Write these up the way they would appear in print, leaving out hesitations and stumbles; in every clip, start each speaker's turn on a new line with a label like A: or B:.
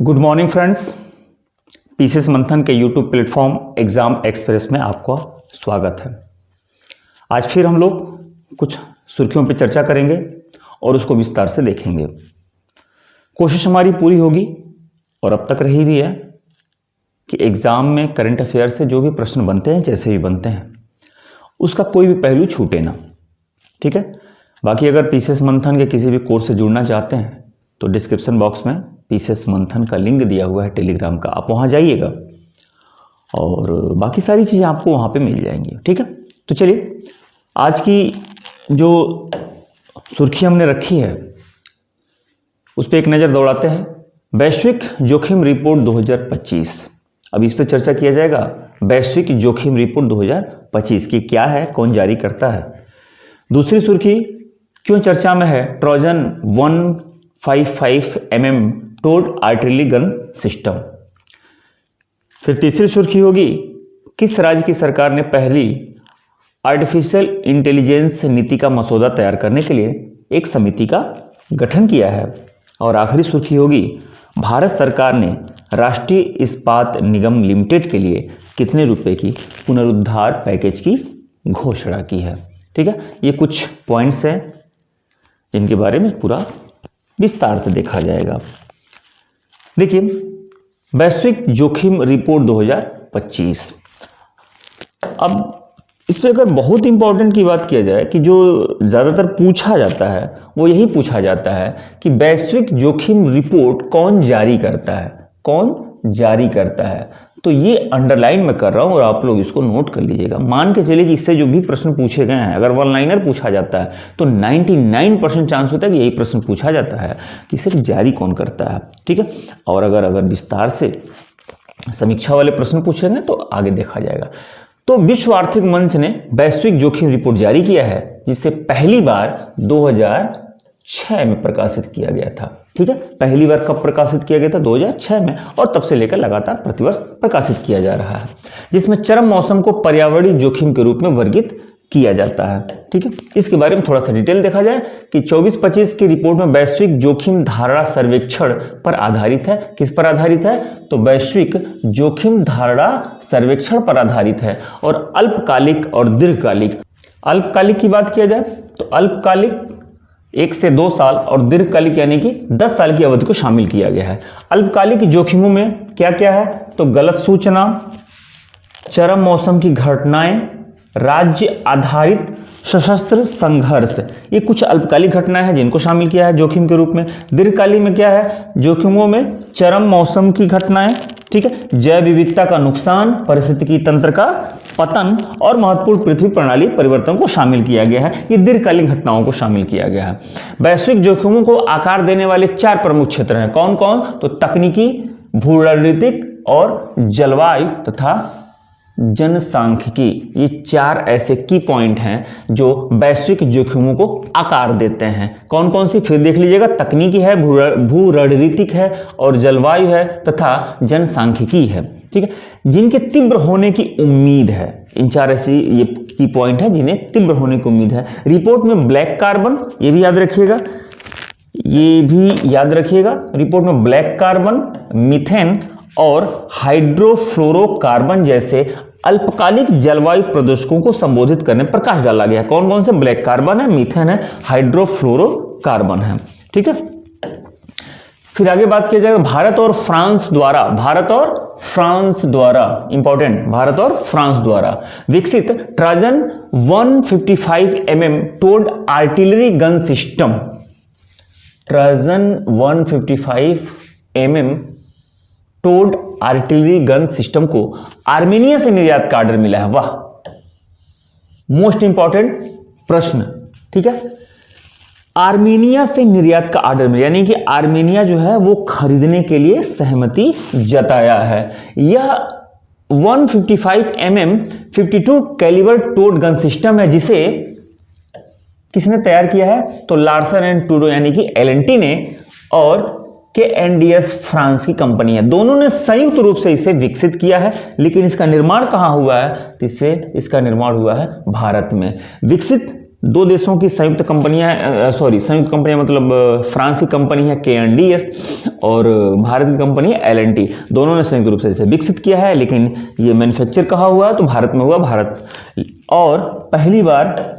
A: Good morning friends. PCS मंथन के YouTube platform exam express में आपका स्वागत है। आज फिर हम लोग कुछ सुर्खियों पर चर्चा करेंगे और उसको विस्तार से देखेंगे। कोशिश हमारी पूरी होगी और अब तक रही भी है कि एग्ज़ाम में करंट अफेयर से जो भी प्रश्न बनते हैं, जैसे भी बनते हैं, उसका कोई भी पहलू छूटे ना। ठीक है। बाकी अगर पीसीएस मंथन के किसी भी कोर्स से जुड़ना चाहते हैं तो डिस्क्रिप्शन बॉक्स में पीसीएस मंथन का लिंक दिया हुआ है टेलीग्राम का, आप वहाँ जाइएगा और बाकी सारी चीज़ें आपको वहाँ पे मिल जाएंगी। ठीक है। तो चलिए आज की जो सुर्खी हमने रखी है उस पर एक नज़र दौड़ाते हैं। वैश्विक जोखिम रिपोर्ट 2025। अब इस पर चर्चा किया जाएगा। वैश्विक जोखिम रिपोर्ट 2025 की क्या है, कौन जारी करता है। दूसरी सुर्खी क्यों चर्चा में है, Trojan 155 mm towed artillery gun system. फिर तीसरी सुर्खी होगी किस राज्य की सरकार ने पहली आर्टिफिशियल इंटेलिजेंस नीति का मसौदा तैयार करने के लिए एक समिति का गठन किया है। और आखिरी सुर्खी होगी भारत सरकार ने राष्ट्रीय इस्पात निगम लिमिटेड के लिए कितने रुपए की पुनरुद्धार पैकेज की घोषणा की है। ठीक है। ये कुछ पॉइंट्स हैं जिनके बारे में पूरा विस्तार से देखा जाएगा। देखिए, वैश्विक जोखिम रिपोर्ट 2025। अब इस पर अगर बहुत इंपॉर्टेंट की बात किया जाए कि जो ज़्यादातर पूछा जाता है वो यही पूछा जाता है कि वैश्विक जोखिम रिपोर्ट कौन जारी करता है, कौन जारी करता है। तो ये अंडरलाइन मैं कर रहा हूँ और आप लोग इसको नोट कर लीजिएगा। मान के चलिए कि इससे जो भी प्रश्न पूछे गए हैं, अगर वन लाइनर पूछा जाता है तो 99% चांस होता है कि यही प्रश्न पूछा जाता है कि सिर्फ जारी कौन करता है। ठीक है। और अगर विस्तार से समीक्षा वाले प्रश्न पूछेंगे तो आगे देखा जाएगा। तो विश्व आर्थिक मंच ने वैश्विक जोखिम रिपोर्ट जारी किया है जिसे पहली बार 2006 में प्रकाशित किया गया था। ठीक है। पहली बार कब प्रकाशित किया गया था? 2006 में। और तब से लेकर लगातार प्रतिवर्ष प्रकाशित किया जा रहा है, जिसमें चरम मौसम को पर्यावरणीय जोखिम के रूप में वर्गीकृत किया जाता है। ठीक है। इसके बारे में थोड़ा सा डिटेल देखा जाए कि 24-25 की रिपोर्ट में वैश्विक जोखिम धारणा सर्वेक्षण पर आधारित है। किस पर आधारित है? तो वैश्विक जोखिम धारणा सर्वेक्षण पर आधारित है। और अल्पकालिक और दीर्घकालिक, अल्पकालिक की बात किया जाए तो अल्पकालिक 1 से 2 साल और दीर्घकालिक यानी कि 10 साल की अवधि को शामिल किया गया है। अल्पकालिक जोखिमों में क्या क्या है? तो गलत सूचना, चरम मौसम की घटनाएं, राज्य आधारित सशस्त्र संघर्ष, ये कुछ अल्पकालिक घटनाएं हैं जिनको शामिल किया है जोखिम के रूप में। दीर्घकालिक में क्या है? जोखिमों में चरम मौसम की घटनाएं, ठीक है, जैव विविधता का नुकसान, पारिस्थितिकी तंत्र का पतन और महत्वपूर्ण पृथ्वी प्रणाली परिवर्तन को शामिल किया गया है। ये दीर्घकालीन घटनाओं को शामिल किया गया है। वैश्विक जोखिमों को आकार देने वाले 4 प्रमुख क्षेत्र हैं। कौन कौन? तो तकनीकी, भू रणनीतिक और जलवायु तथा जनसांख्यिकी। ये 4 ऐसे की पॉइंट हैं जो वैश्विक जोखिमों को आकार देते हैं। कौन कौन सी? फिर देख लीजिएगा। तकनीकी है, भू रणनीतिक है और जलवायु है तथा जनसांख्यिकी है। ठीक है। जिनके तीव्र होने की उम्मीद है। इन 4 ऐसी ये की पॉइंट है जिन्हें तीव्र होने की उम्मीद है। रिपोर्ट में ब्लैक कार्बन, ये भी याद रखिएगा, ये भी याद रखिएगा। रिपोर्ट में ब्लैक कार्बन, मीथेन और हाइड्रोफ्लोरोकार्बन जैसे अल्पकालिक जलवायु प्रदूषकों को संबोधित करने पर प्रकाश डाला गया है। कौन कौन से? ब्लैक कार्बन है, मीथेन है, हाइड्रोफ्लोरोकार्बन है। ठीक है। फिर आगे बात किया जाएगा भारत और फ्रांस द्वारा, भारत और फ्रांस द्वारा, इंपॉर्टेंट, भारत और फ्रांस द्वारा विकसित Trojan 155 mm towed artillery gun system. Trojan 155 mm towed artillery gun system को आर्मेनिया से निर्यात का ऑर्डर मिला है। वाह, मोस्ट इंपॉर्टेंट प्रश्न। ठीक है। आर्मेनिया से निर्यात का ऑर्डर मिला, यानी कि आर्मेनिया जो है वो खरीदने के लिए सहमति जताया है। यह 155 mm 52 calibre towed gun system है जिसे किसने तैयार किया है? तो लार्सन एंड टूडो यानी कि एलएनटी ने और KNDS फ्रांस की कंपनी है। दोनों ने संयुक्त रूप से इसे विकसित किया है। लेकिन इसका निर्माण कहां हुआ है? इसका निर्माण हुआ है भारत में। विकसित दो देशों की संयुक्त कंपनियां, संयुक्त कंपनियां मतलब फ्रांस की कंपनी है KNDS और भारत की कंपनी है L&T। दोनों ने संयुक्त रूप से इसे विकसित किया है, लेकिन ये मैन्युफैक्चर कहाँ हुआ तो भारत में हुआ, भारत। और पहली बार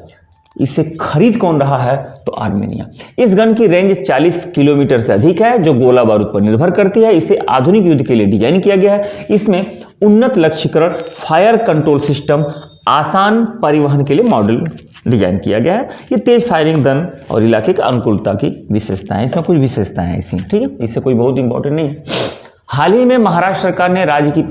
A: इसे खरीद कौन रहा है तो आर्मेनिया। इस गन की रेंज 40 किलोमीटर से अधिक है, जो गोला बारूद पर निर्भर करती है। इसे आधुनिक युद्ध के लिए डिजाइन किया गया है। इसमें उन्नत लक्ष्यीकरण, फायर कंट्रोल सिस्टम, आसान परिवहन के लिए मॉडल डिजाइन किया गया है। ये तेज फायरिंग दन और इलाके की अनुकूलता की विशेषताएं, इसमें कुछ विशेषताएं ऐसी, ठीक है, इससे कोई बहुत इंपॉर्टेंट नहीं है। हाल ही में महाराष्ट्र सरकार ने राज्य की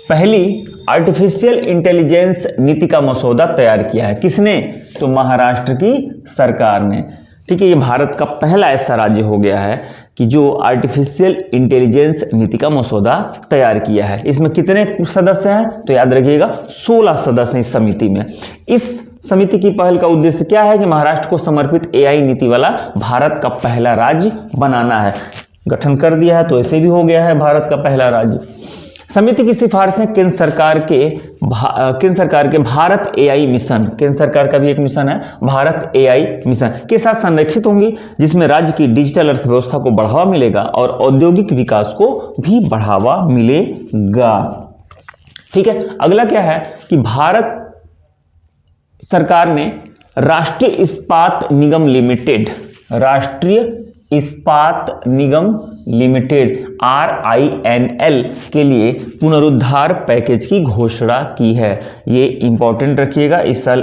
A: पहली आर्टिफिशियल इंटेलिजेंस नीति का मसौदा तैयार किया है। किसने तो महाराष्ट्र की सरकार ने, ठीक है। ये भारत का पहला ऐसा राज्य हो गया है कि जो आर्टिफिशियल इंटेलिजेंस नीति का मसौदा तैयार किया है। इसमें कितने सदस्य हैं तो याद रखिएगा 16 सदस्य हैं इस समिति में। इस समिति की पहल का उद्देश्य क्या है कि महाराष्ट्र को समर्पित AI नीति वाला भारत का पहला राज्य बनाना है। गठन कर दिया है तो ऐसे भी हो गया है भारत का पहला राज्य। समिति की सिफारिशें केंद्र सरकार के भारत AI मिशन, केंद्र सरकार का भी एक मिशन है भारत AI मिशन के साथ संरक्षित होंगी, जिसमें राज्य की डिजिटल अर्थव्यवस्था को बढ़ावा मिलेगा और औद्योगिक विकास को भी बढ़ावा मिलेगा, ठीक है। अगला क्या है कि भारत सरकार ने राष्ट्रीय इस्पात निगम लिमिटेड RINL के लिए पुनरुद्धार पैकेज की घोषणा की है। ये इंपॉर्टेंट रखिएगा, इस साल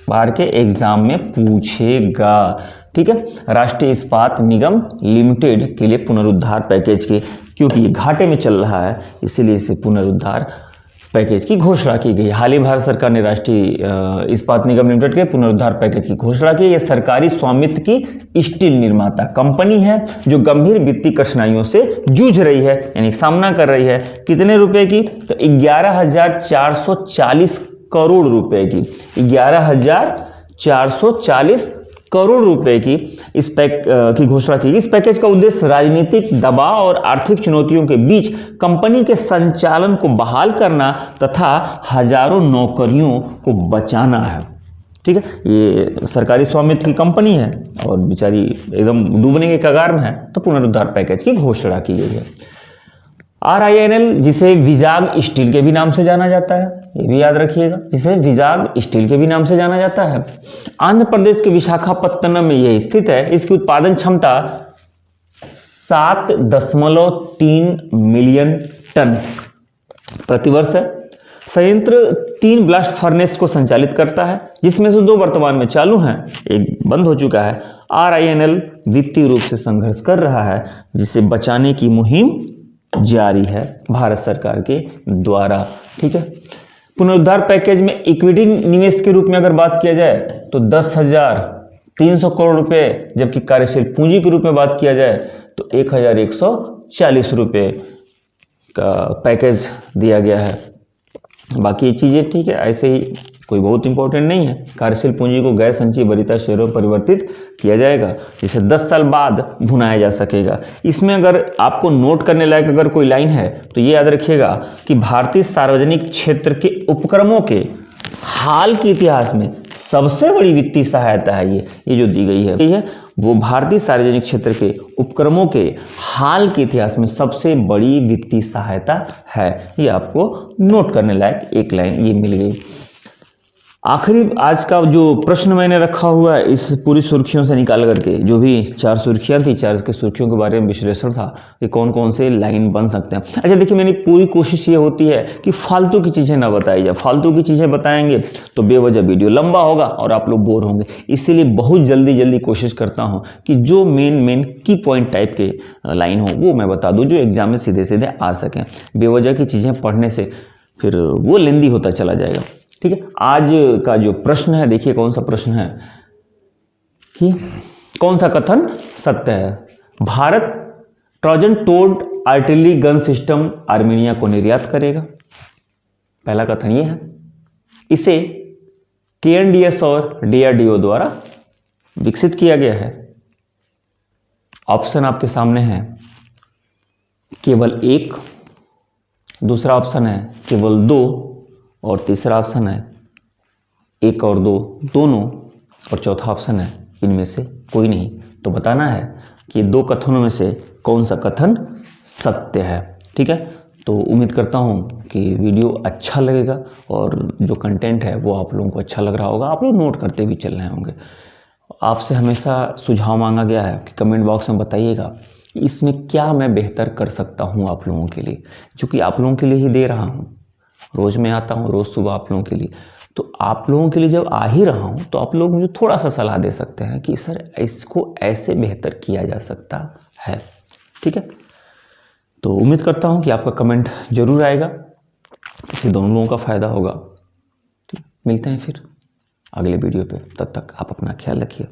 A: बाहर के एग्जाम में पूछेगा, ठीक है। राष्ट्रीय इस्पात निगम लिमिटेड के लिए पुनरुद्धार पैकेज की, क्योंकि ये घाटे में चल रहा है इसीलिए इसे पुनरुद्धार पैकेज की घोषणा की गई। हाल ही भारत सरकार ने राष्ट्रीय इस्पात निगम लिमिटेड के पुनरुद्धार पैकेज की घोषणा की। यह सरकारी स्वामित्व की स्टील निर्माता कंपनी है जो गंभीर वित्तीय कठिनाइयों से जूझ रही है, यानी सामना कर रही है। कितने रुपए की तो 11,440 करोड़ रुपए की, 11,440 करोड़ रुपए की इस पैक की घोषणा की। इस पैकेज का उद्देश्य राजनीतिक दबाव और आर्थिक चुनौतियों के बीच कंपनी के संचालन को बहाल करना तथा हजारों नौकरियों को बचाना है, ठीक है। ये सरकारी स्वामित्व की कंपनी है और बेचारी एकदम डूबने के कगार में है, तो पुनरुद्धार पैकेज की घोषणा की गई है। RINL जिसे विजाग स्टील के भी नाम से जाना जाता है, ये भी याद रखिएगा, जिसे विजाग स्टील के भी नाम से जाना जाता है, आंध्र प्रदेश के विशाखापत्तनम में यह स्थित है। इसकी उत्पादन क्षमता 7.3 मिलियन टन प्रतिवर्ष है। संयंत्र 3 ब्लास्ट फर्नेस को संचालित करता है, जिसमें से 2 वर्तमान में चालू हैं, एक बंद हो चुका है। RINL वित्तीय रूप से संघर्ष कर रहा है, जिसे बचाने की मुहिम जारी है भारत सरकार के द्वारा, ठीक है। पुनरुद्धार पैकेज में इक्विटी निवेश के रूप में अगर बात किया जाए तो 10,300 करोड़ रुपए, जबकि कार्यशील पूंजी के रूप में बात किया जाए तो 1,140 रुपए का पैकेज दिया गया है। बाकी ये चीज़ें ठीक है, ऐसे ही कोई बहुत इंपॉर्टेंट नहीं है। कार्यशील पूंजी को गैर संचयी वरीयता शेयरों में परिवर्तित किया जाएगा, जिसे 10 साल बाद भुनाया जा सकेगा। इसमें अगर आपको नोट करने लायक अगर कोई लाइन है तो ये याद रखिएगा कि भारतीय सार्वजनिक क्षेत्र के उपक्रमों के हाल के इतिहास में सबसे बड़ी वित्तीय सहायता है ये जो दी गई है, वो भारतीय सार्वजनिक क्षेत्र के उपक्रमों के हाल के इतिहास में सबसे बड़ी वित्तीय सहायता है। ये आपको नोट करने लायक एक लाइन ये मिल गई। आखिरी आज का जो प्रश्न मैंने रखा हुआ है इस पूरी सुर्खियों से निकाल करके, जो भी 4 सुर्खियां थी, 4 के सुर्खियों के बारे में विश्लेषण था कि कौन कौन से लाइन बन सकते हैं। अच्छा देखिए, मेरी पूरी कोशिश ये होती है कि फालतू की चीज़ें ना बताई जाए। फालतू की चीज़ें बताएंगे तो बेवजह वीडियो लंबा होगा और आप लोग बोर होंगे। इसीलिए बहुत जल्दी कोशिश करता हूँ कि जो मेन की पॉइंट टाइप के लाइन हो वो मैं बता दूँ, जो एग्जाम में सीधे आ सकें। बेवजह की चीज़ें पढ़ने से फिर वो लेंदी होता चला जाएगा, ठीक है। आज का जो प्रश्न है, देखिए कौन सा प्रश्न है कि कौन सा कथन सत्य है। भारत ट्रोजन टोर्ड आर्टिलरी गन सिस्टम आर्मेनिया को निर्यात करेगा। पहला कथन ये है। इसे KNDS और DRDO द्वारा विकसित किया गया है। ऑप्शन आपके सामने है केवल 1, दूसरा ऑप्शन है केवल 2 और तीसरा ऑप्शन है 1 और 2 दोनों, और चौथा ऑप्शन है इनमें से कोई नहीं। तो बताना है कि 2 कथनों में से कौन सा कथन सत्य है। ठीक है, तो उम्मीद करता हूँ कि वीडियो अच्छा लगेगा और जो कंटेंट है वो आप लोगों को अच्छा लग रहा होगा। आप लोग नोट करते भी चल रहे होंगे। आपसे हमेशा सुझाव मांगा गया है कि कमेंट बॉक्स में बताइएगा कि इसमें क्या मैं बेहतर कर सकता हूँ आप लोगों के लिए, जो कि आप लोगों के लिए ही दे रहा हूँ। रोज़ मैं आता हूँ, रोज़ सुबह आप लोगों के लिए। तो आप लोगों के लिए जब आ ही रहा हूँ तो आप लोग मुझे थोड़ा सा सलाह दे सकते हैं कि सर इसको ऐसे बेहतर किया जा सकता है। ठीक है, तो उम्मीद करता हूँ कि आपका कमेंट ज़रूर आएगा, इससे दोनों लोगों का फ़ायदा होगा। ठीक, मिलते हैं फिर अगले वीडियो पे। तब तक आप अपना ख्याल रखिए।